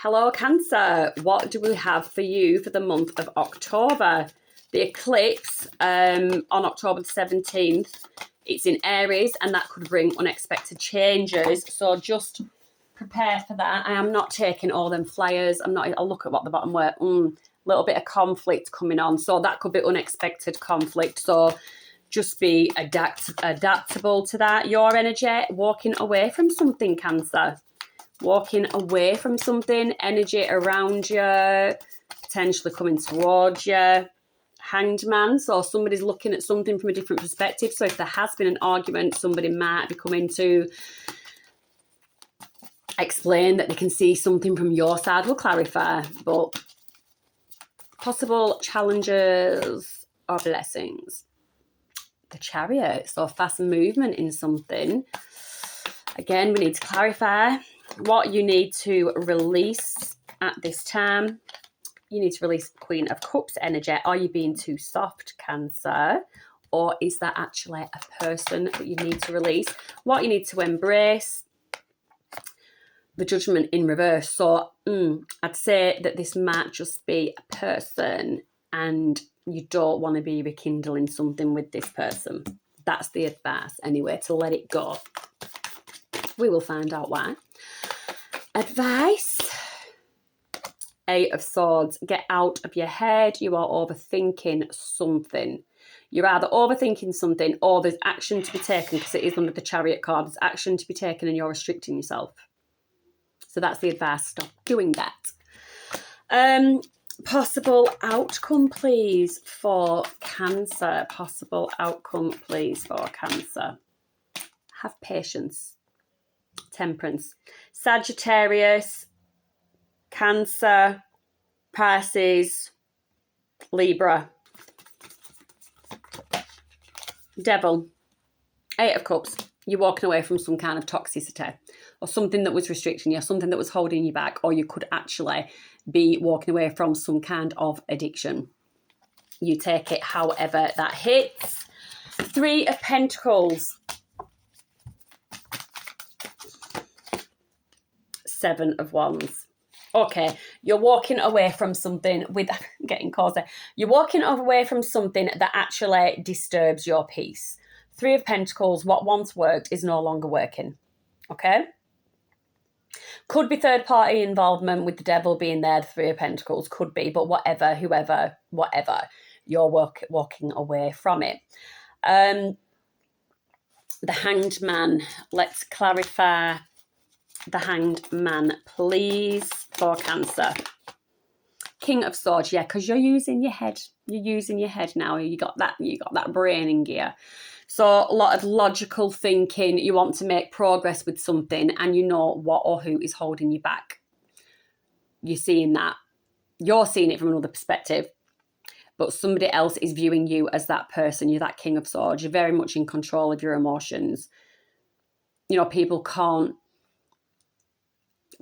Hello, Cancer. What do we have for you for the month of October? The eclipse on October the 17th. It's in Aries, and that could bring unexpected changes. So just prepare for that. I am not taking all them flyers. I'll look at what the bottom were. Little bit of conflict coming on. So that could be unexpected conflict. So just be adaptable to that. Your energy, walking away from something, Cancer. Walking away from something, energy around you, potentially coming towards you. Hanged man, so somebody's looking at something from a different perspective. So if there has been an argument, somebody might be coming to explain that they can see something from your side. We'll clarify, but possible challenges or blessings. The Chariot, so fast movement in something. Again, we need to clarify what you need to release at this time. You need to release Queen of Cups energy. Are you being too soft, Cancer? Or is that actually a person that you need to release? What you need to embrace. The Judgment in reverse. So I'd say that this might just be a person and you don't want to be rekindling something with this person. That's the advice anyway, to let it go. We will find out why. Advice. Eight of Swords. Get out of your head. You are overthinking something. You're either overthinking something or there's action to be taken, because it is under the Chariot card. There's action to be taken and you're restricting yourself. So that's the advice. Stop doing that. Possible outcome, please, for Cancer. Possible outcome, please, for Cancer. Have patience. Temperance. Sagittarius. Cancer, Pisces, Libra, Devil, Eight of Cups. You're walking away from some kind of toxicity or something that was restricting you, something that was holding you back, or you could actually be walking away from some kind of addiction. You take it however that hits. Three of Pentacles. Seven of Wands. Okay, you're walking away from something with getting cozy. You're walking away from something that actually disturbs your peace. Three of Pentacles, what once worked is no longer working. Okay? Could be third party involvement with the Devil being there, the Three of Pentacles, could be, but whatever, whoever, whatever, you're walking away from it. The Hanged Man, let's clarify. The Hanged Man, please, for Cancer. King of Swords, yeah, because you're using your head. You're using your head now. You got that brain in gear. So a lot of logical thinking. You want to make progress with something and you know what or who is holding you back. You're seeing that. You're seeing it from another perspective. But somebody else is viewing you as that person. You're that King of Swords. You're very much in control of your emotions. You know, people can't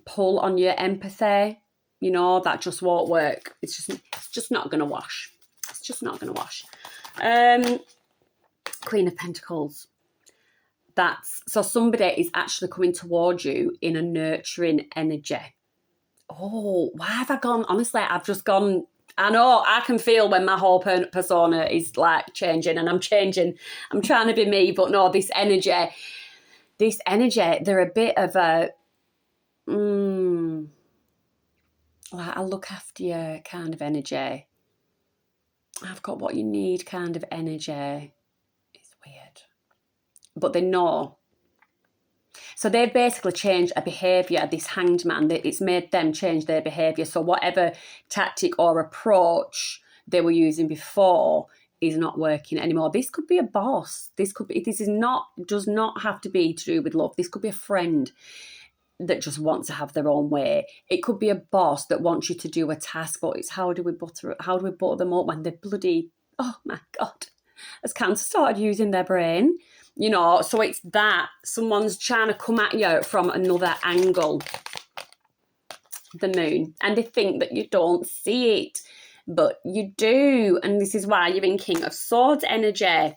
pull on your empathy, you know, that just won't work. It's just not gonna wash. It's just not gonna wash. Queen of Pentacles. So somebody is actually coming towards you in a nurturing energy. Oh, why have I gone? Honestly, I've just gone. I know I can feel when my whole persona is like changing, and I'm changing. I'm trying to be me, but no, this energy, they're a bit of a like I'll look after you kind of energy. I've got what you need kind of energy. It's weird. But they know. So they've basically changed a behaviour, this Hanged Man, it's made them change their behaviour. So whatever tactic or approach they were using before is not working anymore. This could be a boss. Does not have to be to do with love. This could be a friend that just wants to have their own way. It could be a boss that wants you to do a task, but it's how do we butter them up when they're bloody, oh my God, has Cancer started using their brain? You know, so it's that. Someone's trying to come at you from another angle. The Moon. And they think that you don't see it, but you do. And this is why you're in King of Swords energy.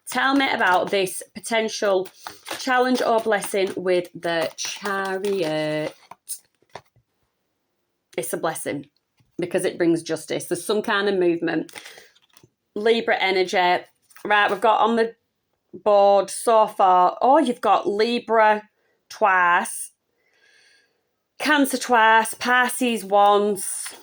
Tell me about this potential challenge or blessing with the Chariot. It's a blessing because it brings justice. There's some kind of movement. Libra energy. Right, we've got on the board so far. Oh, you've got Libra twice, Cancer twice, Pisces once,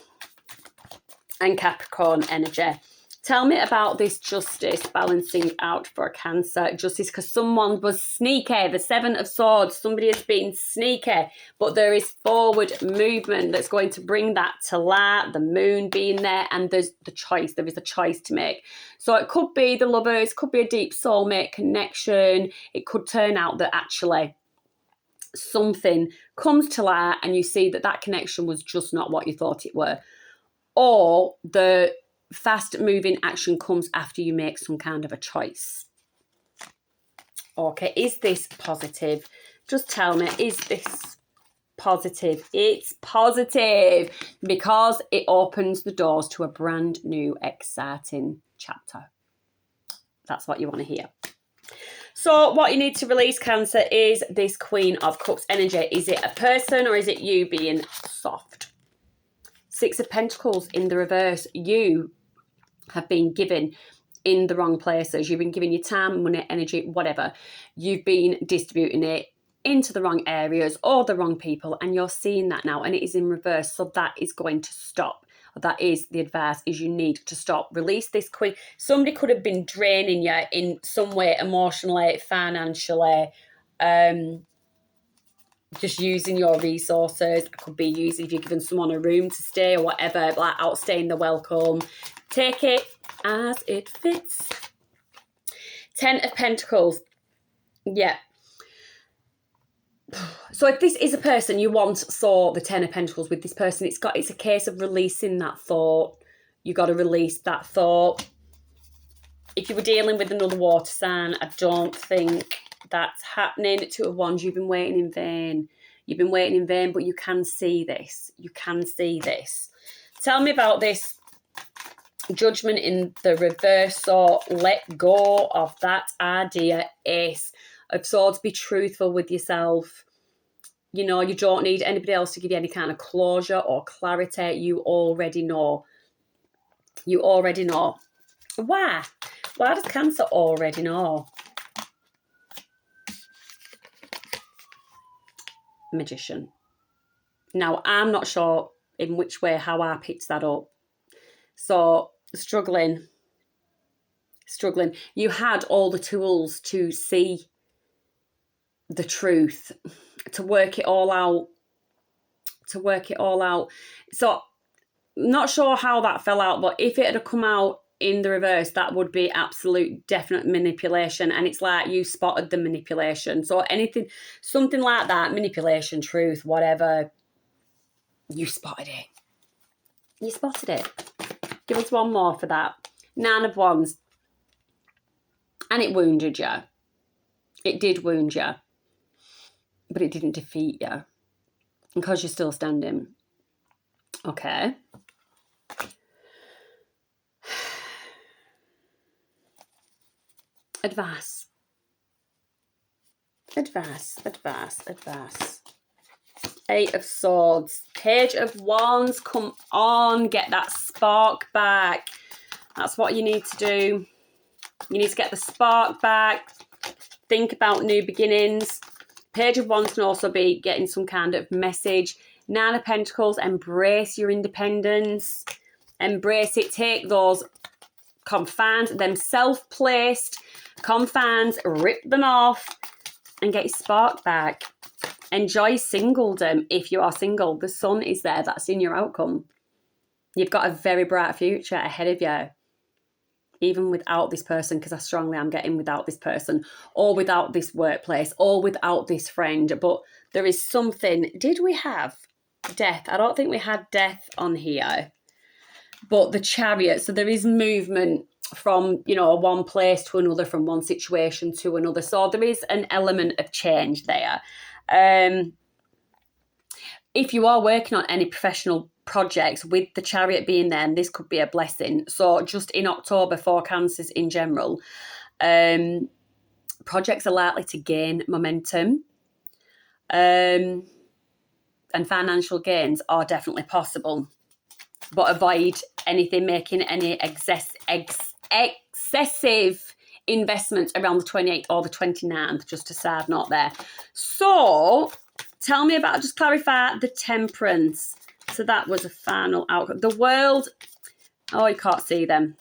and Capricorn energy. Tell me about this justice balancing out for Cancer. Justice, because someone was sneaky. The Seven of Swords. Somebody has been sneaky. But there is forward movement that's going to bring that to light. The moon being there. And there's the choice. There is a choice to make. So it could be the lovers. Could be a deep soulmate connection. It could turn out that actually something comes to light and you see that that connection was just not what you thought it were. Or the fast moving action comes after you make some kind of a choice. Okay, is this positive? Just tell me, is this positive? It's positive because it opens the doors to a brand new, exciting chapter. That's what you want to hear. So what you need to release, Cancer, is this Queen of Cups energy. Is it a person or is it you being soft? Six of Pentacles in the reverse. You have been given in the wrong places. You've been giving your time, money, energy, whatever. You've been distributing it into the wrong areas or the wrong people, and you're seeing that now, and it is in reverse. So that is going to stop. That is the advice, is you need to stop. Release this Queen. Somebody could have been draining you in some way, emotionally, financially, just using your resources. It could be using, if you're giving someone a room to stay or whatever, like outstaying the welcome. Take it as it fits. Ten of Pentacles. Yeah. So if this is a person you once saw the Ten of Pentacles with this person, it's a case of releasing that thought. You got to release that thought. If you were dealing with another water sign, I don't think that's happening. Two of Wands, you've been waiting in vain. You've been waiting in vain, but you can see this. You can see this. Tell me about this Judgment in the reverse. So let go of that idea. Ace of Swords, be truthful with yourself. You know, you don't need anybody else to give you any kind of closure or clarity. You already know. You already know. Why? Why does Cancer already know? Magician. Now, I'm not sure in which way, how I picked that up. So, struggling. You had all the tools to see the truth, to work it all out. So, not sure how that fell out, but if it had come out in the reverse, that would be absolute definite manipulation. And it's like you spotted the manipulation. So anything, something like that, manipulation, truth, whatever, you spotted it. You spotted it. Give us one more for that. Nine of Wands. And it wounded you. It did wound you. But it didn't defeat you. Because you're still standing. Okay. Advice. Eight of Swords. Page of Wands. Come on. Get that spark back. That's what you need to do. You need to get the spark back. Think about new beginnings. Page of Wands can also be getting some kind of message. Nine of Pentacles. Embrace your independence. Embrace it. Take those confines, them self-placed confines, rip them off and get your spark back. Enjoy singledom if you are single. The sun is there. That's in your outcome. You've got a very bright future ahead of you. Even without this person, because I strongly am getting without this person, or without this workplace, or without this friend. But there is something. Did we have death? I don't think we had death on here. But the Chariot, so there is movement from, you know, one place to another, from one situation to another. So there is an element of change there. If you are working on any professional projects with the Chariot being there, and this could be a blessing. So just in October for Cancers in general, projects are likely to gain momentum. and financial gains are definitely possible. But avoid anything making any excessive investments around the 28th or the 29th, just a side note there. So tell me about, just clarify the Temperance. So that was a final outcome. The World, oh, you can't see them.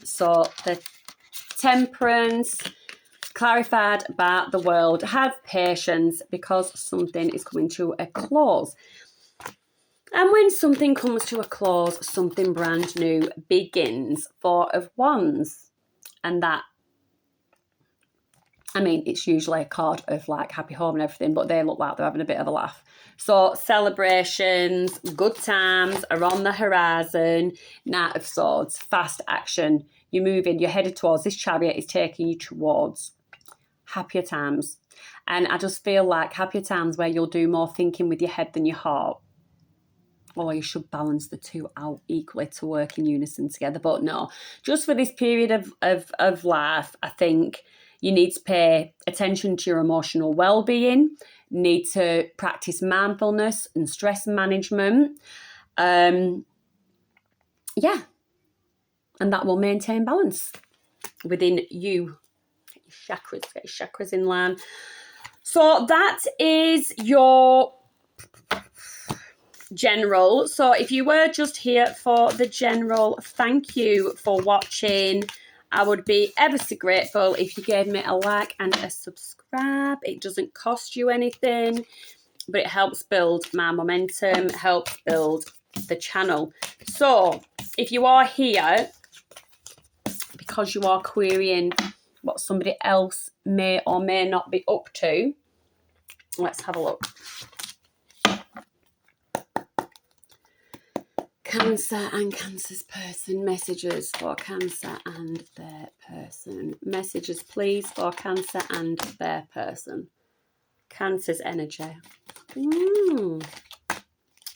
So the Temperance, clarified about the World. Have patience because something is coming to a close. And when something comes to a close, something brand new begins. Four of Wands. And that, I mean, it's usually a card of like happy home and everything, but they look like they're having a bit of a laugh. So celebrations, good times are on the horizon. Knight of Swords, fast action. You're moving, you're headed towards, this Chariot is taking you towards happier times. And I just feel like happier times where you'll do more thinking with your head than your heart. Or you should balance the two out equally to work in unison together. But no, just for this period of life, I think you need to pay attention to your emotional well-being, need to practice mindfulness and stress management. Yeah. And that will maintain balance within you. Get your chakras in line. So that is your general. So if you were just here for the general, thank you for watching. I would be ever so grateful if you gave me a like and a subscribe. It doesn't cost you anything, but it helps build my momentum, helps build the channel. So if you are here because you are querying what somebody else may or may not be up to, let's have a look. Cancer and Cancer's person. Messages for Cancer and their person. Messages, please, for Cancer and their person. Cancer's energy. Ooh.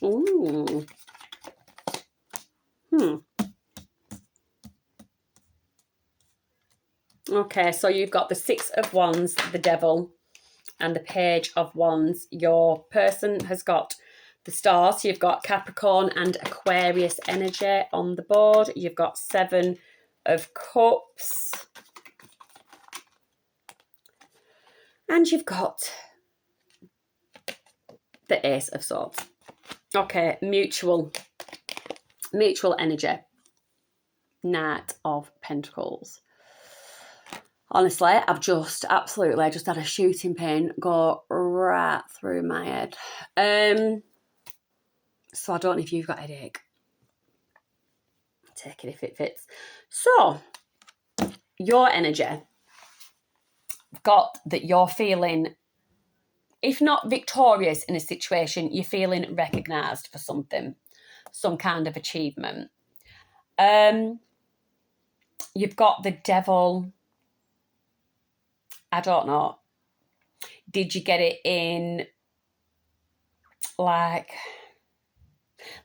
Ooh. Okay, so you've got the Six of Wands, the Devil, and the Page of Wands. Your person has got the Stars. So you've got Capricorn and Aquarius energy on the board. You've got Seven of Cups. And you've got the Ace of Swords. Okay, mutual energy. Knight of Pentacles. Honestly, I've just absolutely just had a shooting pain go right through my head. So I don't know if you've got a headache. Take it if it fits. So, your energy. Got that you're feeling, if not victorious in a situation, you're feeling recognised for something, some kind of achievement. You've got the Devil. I don't know. Did you get it in, like,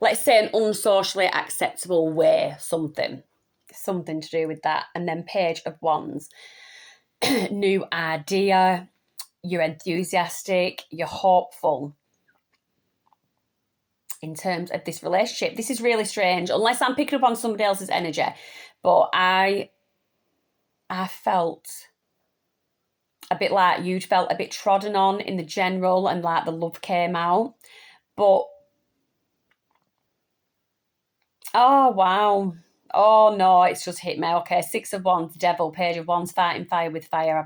let's say an unsocially acceptable way, something to do with that. And then Page of Wands. New idea. You're enthusiastic. You're hopeful. In terms of this relationship. This is really strange, unless I'm picking up on somebody else's energy. But I felt a bit like you'd felt a bit trodden on in the general, and like the love came out. But, oh, wow. Oh, no, it's just hit me. Okay, Six of Wands, Devil, Page of Wands, fighting fire with fire.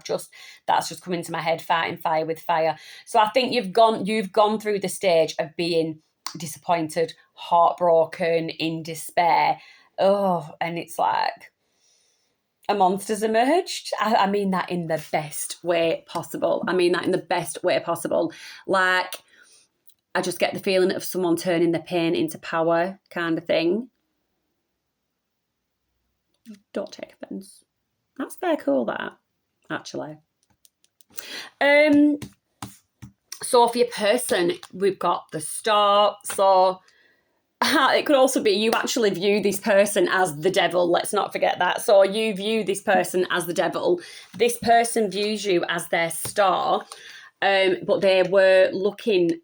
That's just come into my head, fighting fire with fire. So I think you've gone through the stage of being disappointed, heartbroken, in despair. Oh, and it's like a monster's emerged. I mean that in the best way possible. Like, I just get the feeling of someone turning the pain into power kind of thing. Don't take offence. That's very cool, that, actually. So for your person, we've got the Star. So it could also be you actually view this person as the devil. Let's not forget that. So you view this person as the devil. This person views you as their star. But they were looking,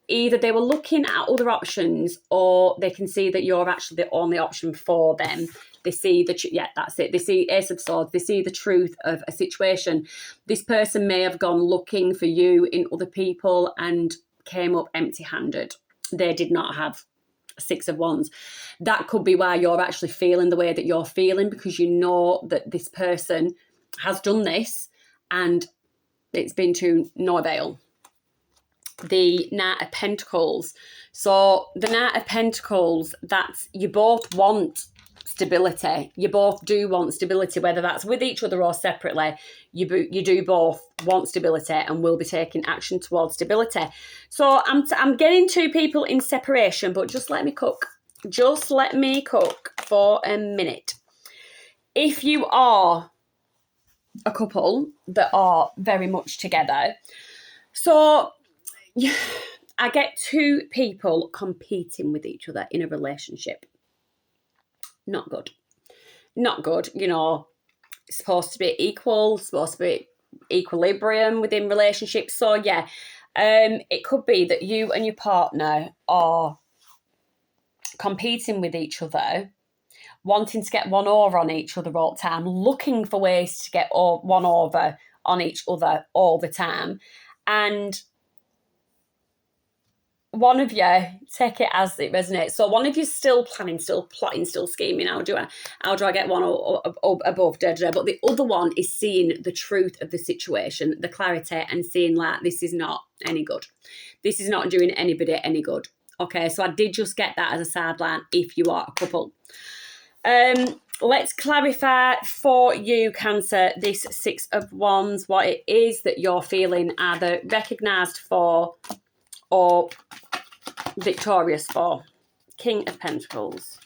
either they were looking at other options, or they can see that you're actually the only option for them. They see that's it. They see Ace of Swords. They see the truth of a situation. This person may have gone looking for you in other people and came up empty-handed. They did not have Six of Wands. That could be why you're actually feeling the way that you're feeling, because you know that this person has done this and it's been to no avail. The Knight of Pentacles. So the Knight of Pentacles, that's, you both want stability. You both do want stability, whether that's with each other or separately. You do both want stability and will be taking action towards stability. So I'm getting two people in separation, but just let me cook. Just let me cook for a minute. If you are a couple that are very much together, so I get two people competing with each other in a relationship. Not good. Not good. You know, it's supposed to be equal, supposed to be equilibrium within relationships. So yeah, it could be that you and your partner are competing with each other, wanting to get one over on each other all the time, looking for ways to get one over on each other all the time. And one of you, take it as it resonates. So one of you still planning, still plotting, still scheming. How do I get one above? But the other one is seeing the truth of the situation, the clarity, and seeing like, this is not any good. This is not doing anybody any good. Okay, so I did just get that as a sideline if you are a couple. Let's clarify for you, Cancer, this Six of Wands, what it is that you're feeling either recognised for or victorious for. King of Pentacles.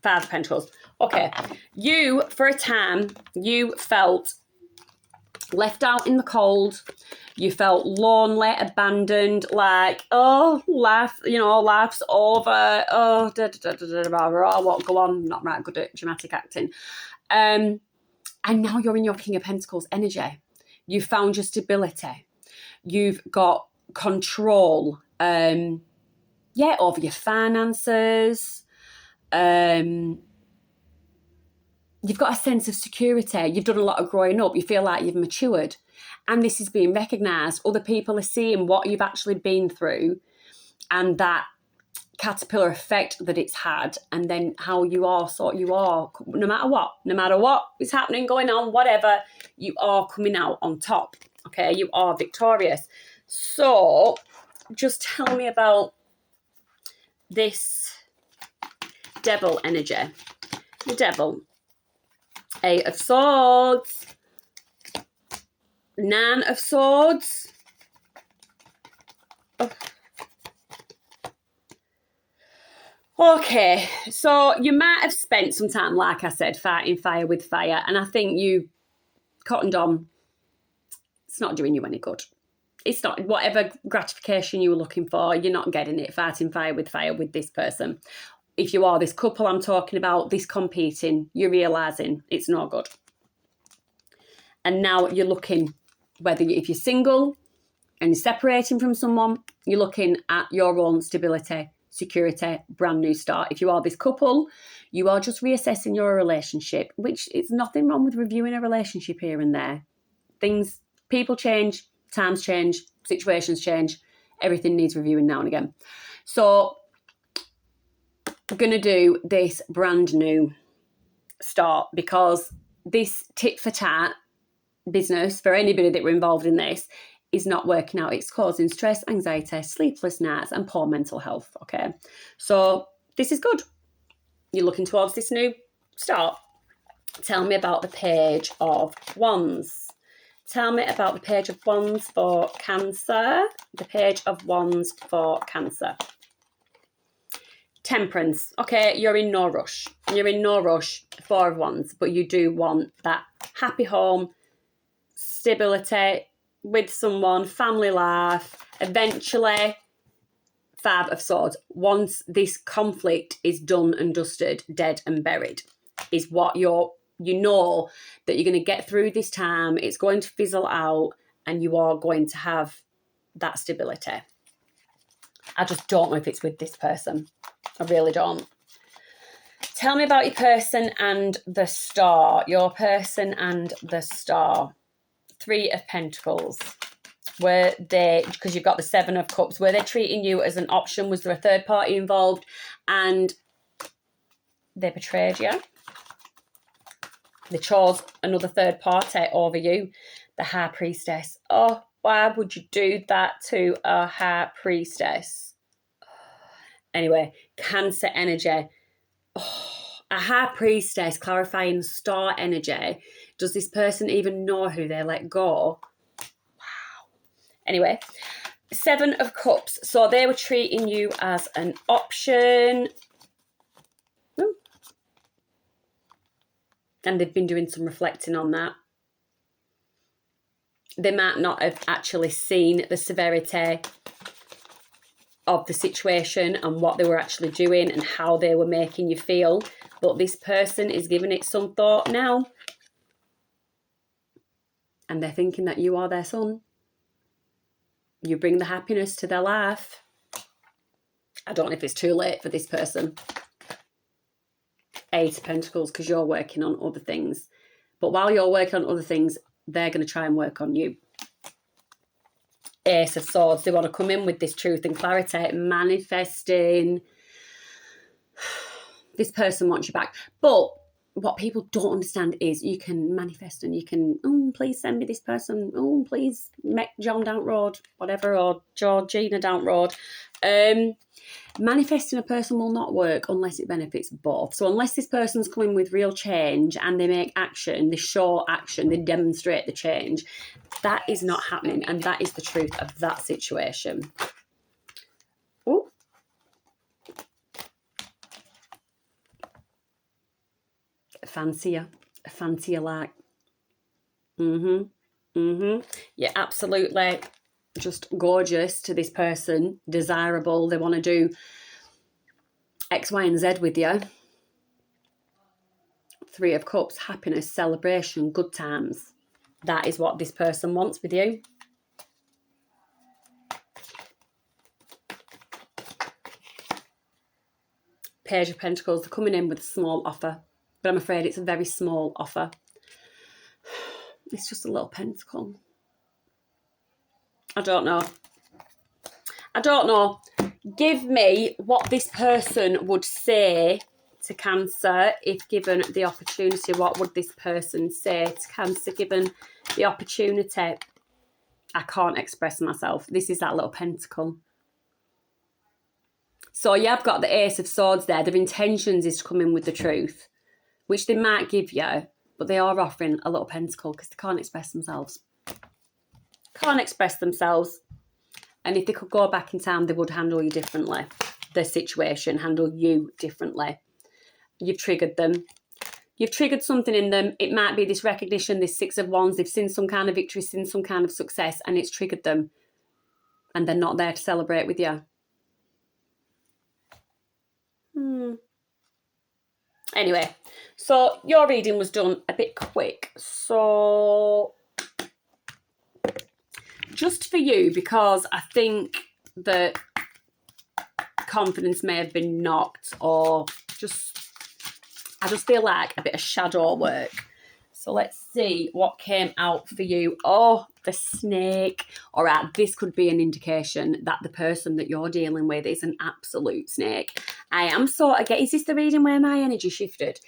Five of Pentacles. Okay, you, for a time, you felt left out in the cold. You felt lonely, abandoned, like, oh, life, life's over. Oh, what go on? Not right good at dramatic acting. And now you're in your King of Pentacles energy. You found your stability. You've got control, over your finances. You've got a sense of security. You've done a lot of growing up. You feel like you've matured. And this is being recognised. Other people are seeing what you've actually been through and that caterpillar effect that it's had, and then how you are, no matter what is happening, going on, whatever, you are coming out on top. Okay, you are victorious. So just tell me about this devil energy. The devil. Eight of Swords. Nine of Swords. Oh. Okay, so you might have spent some time, like I said, fighting fire with fire, and I think you cottoned on. It's not doing you any good. It's not, whatever gratification you were looking for, you're not getting it, fighting fire with this person. If you are this couple I'm talking about, this competing, you're realising it's not good. And now you're looking, if you're single and you're separating from someone, you're looking at your own stability, security, brand new start. If you are this couple, you are just reassessing your relationship, which is nothing wrong with reviewing a relationship here and there. People change, times change, situations change, everything needs reviewing now and again. So I'm going to do this brand new start, because this tit for tat business for anybody that were involved in this is not working out. It's causing stress, anxiety, sleepless nights, and poor mental health. Okay, so this is good. You're looking towards this new start. Tell me about the Page of Wands. Tell me about the Page of Wands for Cancer. The Page of Wands for Cancer. Temperance. Okay, you're in no rush. You're in no rush. Four of Wands, but you do want that happy home, stability with someone, family life. Eventually, Five of Swords. Once this conflict is done and dusted, dead and buried, is what you know that you're going to get through this time. It's going to fizzle out, and you are going to have that stability. I just don't know if it's with this person. I really don't. Tell me about your person and the star. Your person and the star. 3 of Pentacles. Were they, because you've got the 7 of Cups, were they treating you as an option? Was there a third party involved and they betrayed you? They chose another third party over you. The High Priestess. Oh, why would you do that to a High Priestess? Anyway, Cancer energy. Oh, a High Priestess, clarifying star energy. Does this person even know who they let go? Anyway, 7 of Cups. So they were treating you as an option. Ooh. And they've been doing some reflecting on that. They might not have actually seen the severity of the situation and what they were actually doing and how they were making you feel. But this person is giving it some thought now. And they're thinking that you are their sun. You bring the happiness to their life. I don't know if it's too late for this person. 8 of Pentacles, because you're working on other things. But while you're working on other things, they're going to try and work on you. Ace of Swords. They want to come in with this truth and clarity, manifesting. This person wants you back. But what people don't understand is you can manifest and you can, oh, please send me this person. Oh, please make John down road, whatever, or Georgina down road. Manifesting a person will not work unless it benefits both. So unless this person's coming with real change and they make action, they show action, they demonstrate the change, that is not happening. And that is the truth of that situation. Oh. Fancier like. Yeah, absolutely just gorgeous to this person, desirable. They want to do X, Y, and Z with you. 3 of Cups, happiness, celebration, good times. That is what this person wants with you. Page of Pentacles, they're coming in with a small offer. But I'm afraid it's a very small offer. It's just a little pentacle. I don't know. Give me what this person would say to Cancer if given the opportunity. What would this person say to Cancer given the opportunity? I can't express myself. This is that little pentacle. So yeah, I've got the Ace of Swords there. Their intentions is to come in with the truth, which they might give you, but they are offering a little pentacle because they can't express themselves. Can't express themselves. And if they could go back in time, they would handle you differently. The situation, handle you differently. You've triggered them. You've triggered something in them. It might be this recognition, this 6 of Wands. They've seen some kind of victory, seen some kind of success, and it's triggered them. And they're not there to celebrate with you. Anyway, so your reading was done a bit quick. So just for you, because I think that confidence may have been knocked, or I just feel like a bit of shadow work. So let's see what came out for you. Oh, the snake. All right, this could be an indication that the person that you're dealing with is an absolute snake. I am sort of getting, is this the reading where my energy shifted?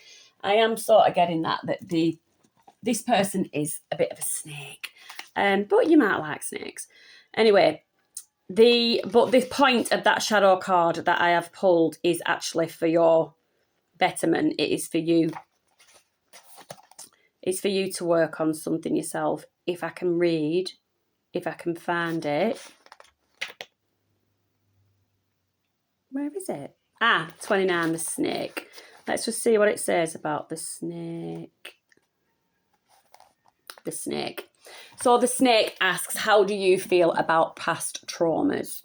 I am sort of getting that this person is a bit of a snake. But you might like snakes. Anyway, the point of that shadow card that I have pulled is actually for your betterment. It is for you. It's for you to work on something yourself. If I can read, if I can find it. Where is it? 29, the snake. Let's just see what it says about the snake. The snake. So the snake asks, how do you feel about past traumas?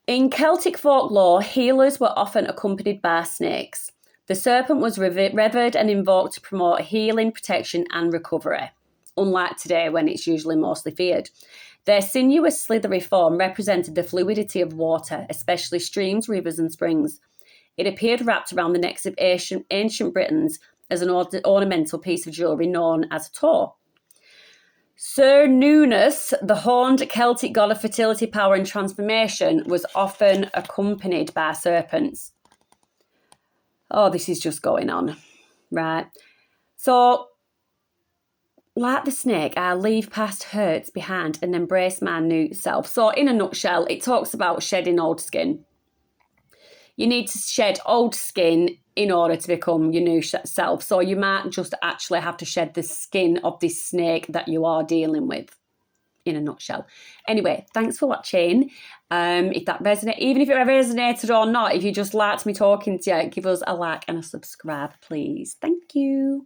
In Celtic folklore, healers were often accompanied by snakes. The serpent was revered and invoked to promote healing, protection, and recovery. unlike today when it's usually mostly feared. Their sinuous, slithery form represented the fluidity of water, especially streams, rivers, and springs. It appeared wrapped around the necks of ancient Britons as an ornamental piece of jewellery known as a tor. Cernunnos, the horned Celtic god of fertility, power, and transformation, was often accompanied by serpents. Oh, this is just going on, right? So, like the snake, I leave past hurts behind and embrace my new self. So, in a nutshell, it talks about shedding old skin. You need to shed old skin in order to become your new self. So you might just actually have to shed the skin of this snake that you are dealing with, in a nutshell. Anyway, thanks for watching. If that resonated, even if it resonated or not, if you just liked me talking to you, give us a like and a subscribe, please. Thank you.